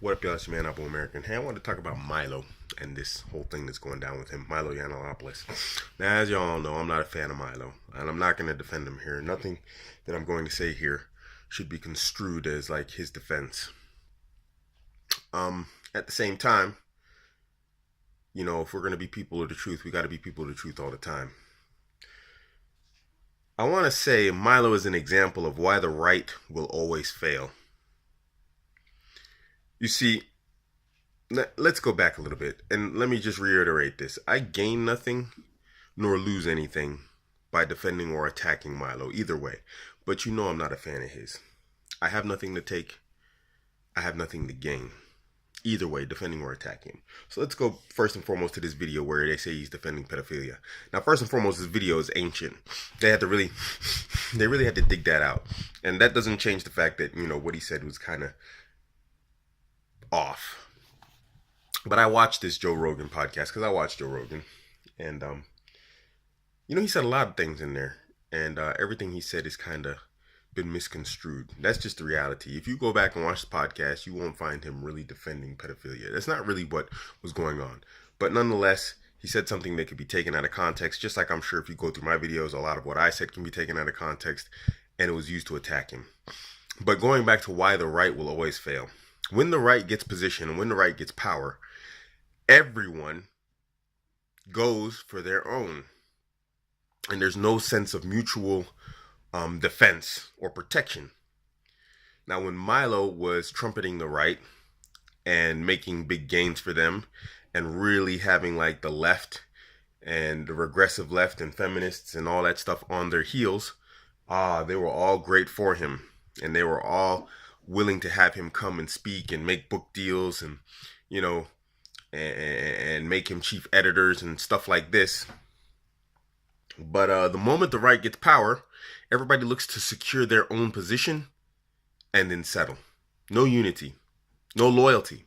What up, y'all? It's your man, Abuamerican. Hey, I want to talk about Milo and this whole thing that's going down with him, Milo Yiannopoulos. Now, as y'all know, I'm not a fan of Milo, and I'm not going to defend him here. Nothing that I'm going to say here should be construed as like his defense. At the same time, you know, if we're going to be people of the truth, we got to be people of the truth all the time. I want to say Milo is an example of why the right will always fail. You see, let's go back a little bit, and let me just reiterate this. I gain nothing nor lose anything by defending or attacking Milo, either way. But you know I'm not a fan of his. I have nothing to take. I have nothing to gain. Either way, defending or attacking him. So let's go first and foremost to this video where they say he's defending pedophilia. Now, first and foremost, this video is ancient. They really had to dig that out. And that doesn't change the fact that, you know, what he said was kind of off. But I watched this Joe Rogan podcast because I watched Joe Rogan, and you know, he said a lot of things in there, and everything he said is kind of been misconstrued. That's just the reality. If you go back and watch the podcast, you won't find him really defending pedophilia. That's not really what was going on. But nonetheless, he said something that could be taken out of context, just like I'm sure if you go through my videos, a lot of what I said can be taken out of context, and it was used to attack him. But going back to why the right will always fail. When the right gets position and when the right gets power, everyone goes for their own. And there's no sense of mutual defense or protection. Now, when Milo was trumpeting the right and making big gains for them and really having like the left and the regressive left and feminists and all that stuff on their heels, they were all great for him. And they were all willing to have him come and speak and make book deals and, you know, and make him chief editors and stuff like this. But the moment the right gets power, everybody looks to secure their own position and then settle. No unity, no loyalty.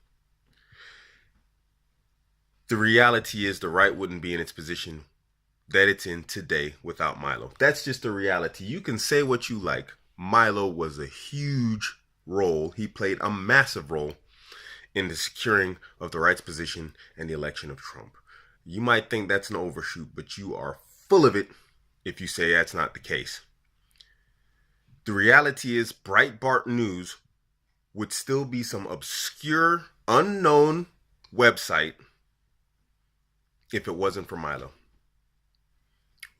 The reality is the right wouldn't be in its position that it's in today without Milo. That's just the reality. You can say what you like. Milo was a huge role. He played a massive role in the securing of the right's position and the election of Trump. You might think that's an overshoot, but you are full of it if you say that's not the case. The reality is Breitbart News would still be some obscure, unknown website if it wasn't for Milo.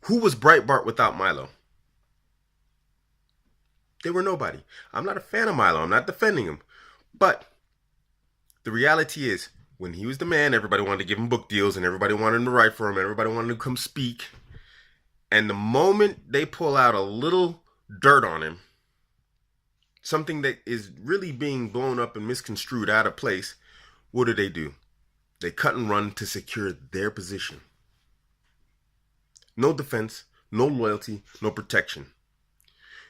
Who was Breitbart without Milo? They were nobody. I'm not a fan of Milo. I'm not defending him. But the reality is, when he was the man, everybody wanted to give him book deals and everybody wanted him to write for him. Everybody wanted to come speak. And the moment they pull out a little dirt on him, something that is really being blown up and misconstrued out of place, what do? They cut and run to secure their position. No defense, no loyalty, no protection.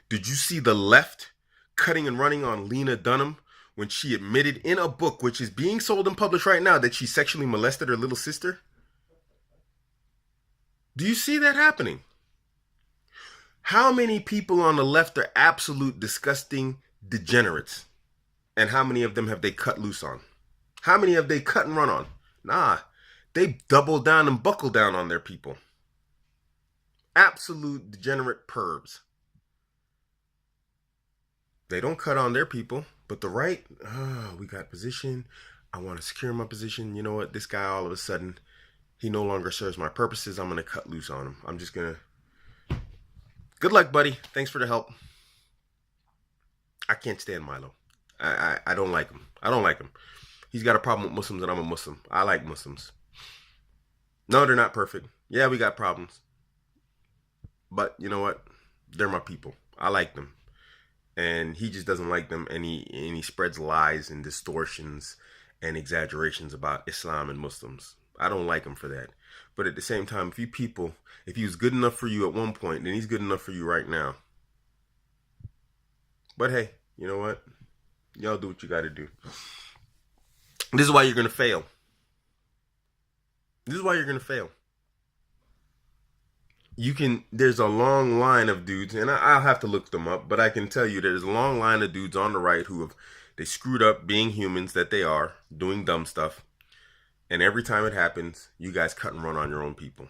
Did you see the left cutting and running on Lena Dunham when she admitted in a book, which is being sold and published right now, that she sexually molested her little sister? Do you see that happening? How many people on the left are absolute disgusting degenerates? And how many of them have they cut loose on? How many have they cut and run on? Nah, they double down and buckle down on their people. Absolute degenerate pervs. They don't cut on their people, but the right, we got position. I want to secure my position. You know what? This guy, all of a sudden, he no longer serves my purposes. I'm going to cut loose on him. I'm just going to... Good luck, buddy. Thanks for the help. I can't stand Milo. I don't like him. I don't like him. He's got a problem with Muslims and I'm a Muslim. I like Muslims. No, they're not perfect. Yeah, we got problems. But you know what? They're my people. I like them. And he just doesn't like them, and he spreads lies and distortions and exaggerations about Islam and Muslims. I don't like him for that. But at the same time, if he was good enough for you at one point, then he's good enough for you right now. But hey, you know what? Y'all do what you got to do. This is why you're going to fail. This is why you're going to fail. There's a long line of dudes, and I'll have to look them up, but I can tell you there's a long line of dudes on the right who have They screwed up being humans that they are, doing dumb stuff. And every time it happens, you guys cut and run on your own people.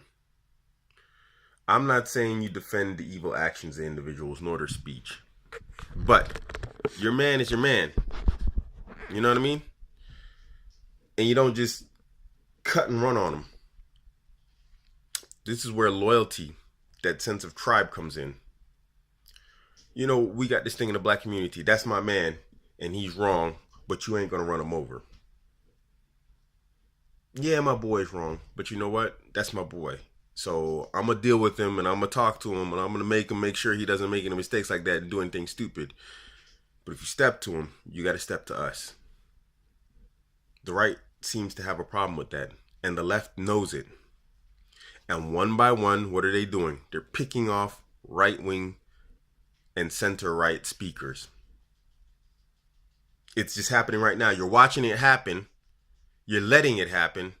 I'm not saying you defend the evil actions of individuals nor their speech. But your man is your man. You know what I mean? And you don't just cut and run on them. This is where loyalty, that sense of tribe comes in. You know, we got this thing in the black community. That's my man, and he's wrong, but you ain't gonna run him over. Yeah, my boy's wrong, but you know what? That's my boy. So I'm gonna deal with him, and I'm gonna talk to him, and I'm gonna make sure he doesn't make any mistakes like that and do anything stupid. But if you step to him, you got to step to us. The right seems to have a problem with that, and the left knows it. And one by one, what are they doing? They're picking off right-wing and center-right speakers. It's just happening right now. You're watching it happen. You're letting it happen.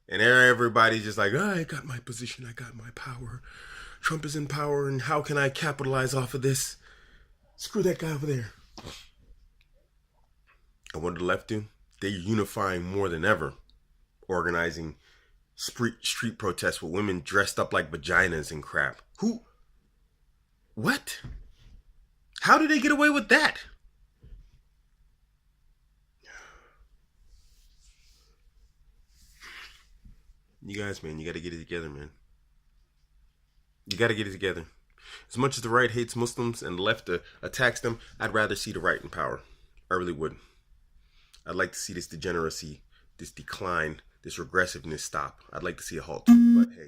And everybody's just like, oh, I got my position. I got my power. Trump is in power, and how can I capitalize off of this? Screw that guy over there. And what did the left do? They're unifying more than ever. Organizing street protests with women dressed up like vaginas and crap. Who? What? How did they get away with that? You guys, man, you got to get it together, man. You got to get it together. As much as the right hates Muslims and the left attacks them, I'd rather see the right in power. I really would. I'd like to see this degeneracy, this decline, this regressiveness stop. I'd like to see a halt. But hey,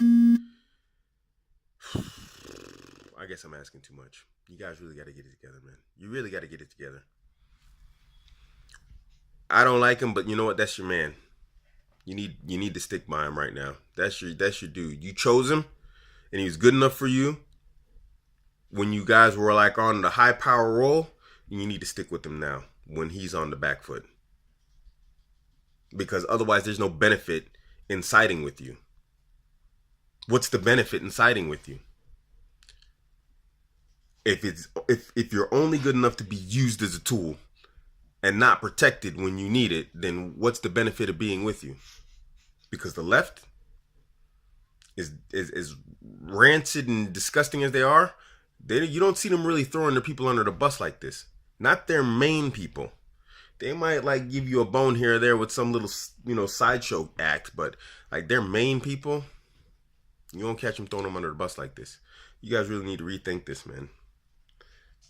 I guess I'm asking too much. You guys really got to get it together, man. You really got to get it together. I don't like him, but you know what? That's your man. You need to stick by him right now. That's your dude. You chose him, and he was good enough for you when you guys were like on the high power role. And you need to stick with him now when he's on the back foot, because otherwise there's no benefit in siding with you. What's the benefit in siding with you? If you're only good enough to be used as a tool and not protected when you need it, then what's the benefit of being with you? Because the left is rancid and disgusting as they are, you don't see them really throwing their people under the bus like this. Not their main people. They might like give you a bone here or there with some little, sideshow act, but like their main people, you won't catch them throwing them under the bus like this. You guys really need to rethink this, man.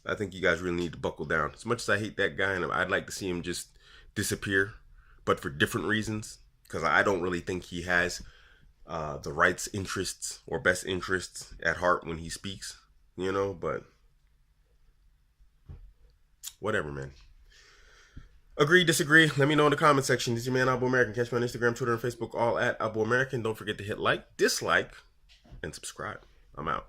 I think you guys really need to buckle down. As much as I hate that guy, and I'd like to see him just disappear, but for different reasons, because I don't really think he has the right's interests or best interests at heart when he speaks, but whatever, man. Agree, disagree? Let me know in the comment section. This is your man, Abuamerican. Catch me on Instagram, Twitter, and Facebook, all at Abuamerican. Don't forget to hit like, dislike, and subscribe. I'm out.